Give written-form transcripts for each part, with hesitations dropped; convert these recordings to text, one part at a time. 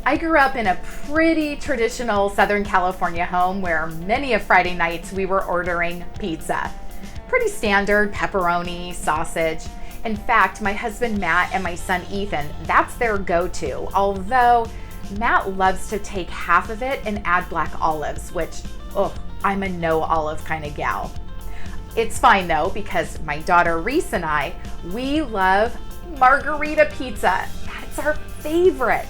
I grew up in a pretty traditional Southern California home where many of Friday nights we were ordering pizza. Pretty standard pepperoni, sausage. In fact, my husband Matt and my son Ethan, that's their go-to. Although Matt loves to take half of it and add black olives, which, I'm a no olive kind of gal. It's fine though, because my daughter Reese and I, we love margarita pizza. That's our favorite.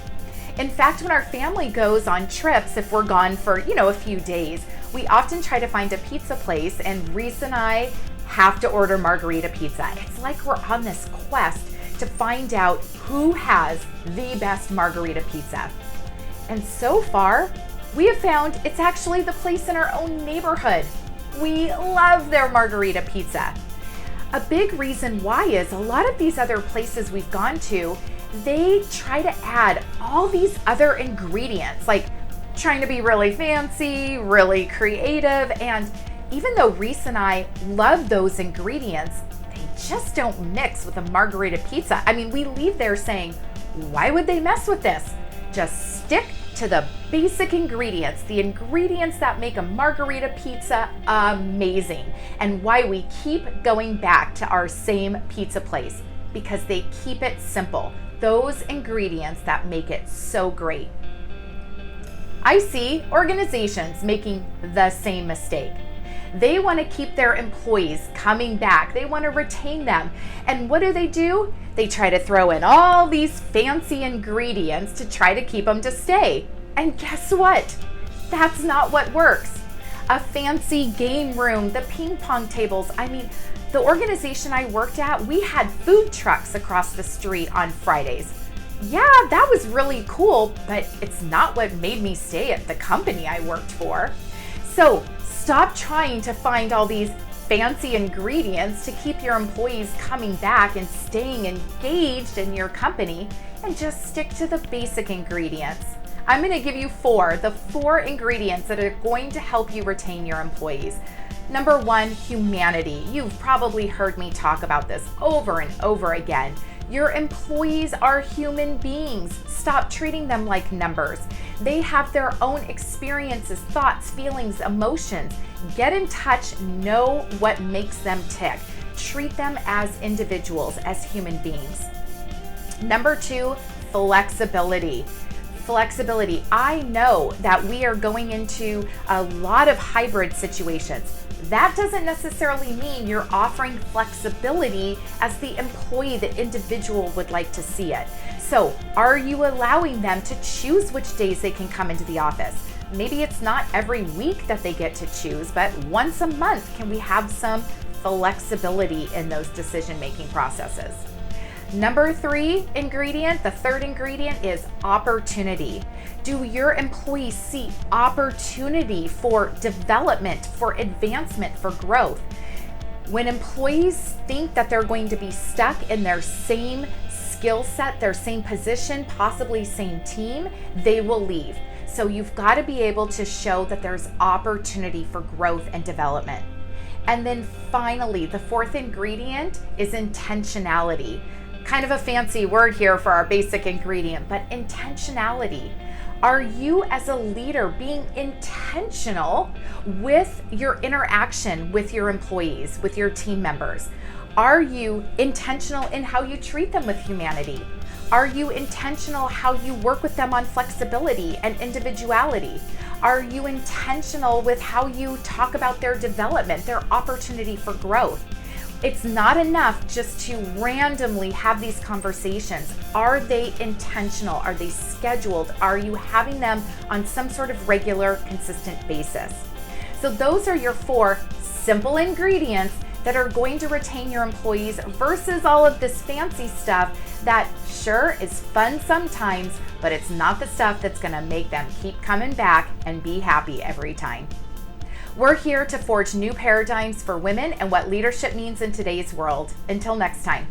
In fact, when our family goes on trips, if we're gone for, a few days, we often try to find a pizza place, and Reese and I have to order margarita pizza. It's like we're on this quest to find out who has the best margarita pizza. And so far, we have found it's actually the place in our own neighborhood. We love their margarita pizza. A big reason why is a lot of these other places we've gone to, they try to add all these other ingredients, like trying to be really fancy, really creative, and even though Reese and I love those ingredients, they just don't mix with a margarita pizza. I mean, we leave there saying, why would they mess with this? Just stick to the basic ingredients, the ingredients that make a margarita pizza amazing, and why we keep going back to our same pizza place, because they keep it simple. Those ingredients that make it so great. I see organizations making the same mistake. They want to keep their employees coming back. They want to retain them. And what do? They try to throw in all these fancy ingredients to try to keep them to stay. And guess what? That's not what works. A fancy game room, the ping pong tables. I mean, the organization I worked at, we had food trucks across the street on Fridays. Yeah, that was really cool, but it's not what made me stay at the company I worked for. So stop trying to find all these fancy ingredients to keep your employees coming back and staying engaged in your company, and just stick to the basic ingredients. I'm going to give you the four ingredients that are going to help you retain your employees. Number one, humanity. You've probably heard me talk about this over and over again. Your employees are human beings. Stop treating them like numbers. They have their own experiences, thoughts, feelings, emotions. Get in touch, know what makes them tick. Treat them as individuals, as human beings. Number two, flexibility. Flexibility. I know that we are going into a lot of hybrid situations. That doesn't necessarily mean you're offering flexibility as the employee, the individual would like to see it. So are you allowing them to choose which days they can come into the office? Maybe it's not every week that they get to choose, but once a month, can we have some flexibility in those decision-making processes? Number three ingredient, the third ingredient, is opportunity. Do your employees see opportunity for development, for advancement, for growth? When employees think that they're going to be stuck in their same skill set, their same position, possibly same team, they will leave. So you've got to be able to show that there's opportunity for growth and development. And then finally, the fourth ingredient is intentionality. Kind of a fancy word here for our basic ingredient, but intentionality. Are you as a leader being intentional with your interaction with your employees, with your team members? Are you intentional in how you treat them with humanity? Are you intentional how you work with them on flexibility and individuality? Are you intentional with how you talk about their development, their opportunity for growth? It's not enough just to randomly have these conversations. Are they intentional? Are they scheduled? Are you having them on some sort of regular, consistent basis? So those are your four simple ingredients that are going to retain your employees versus all of this fancy stuff that sure is fun sometimes, but it's not the stuff that's going to make them keep coming back and be happy every time. We're here to forge new paradigms for women and what leadership means in today's world. Until next time.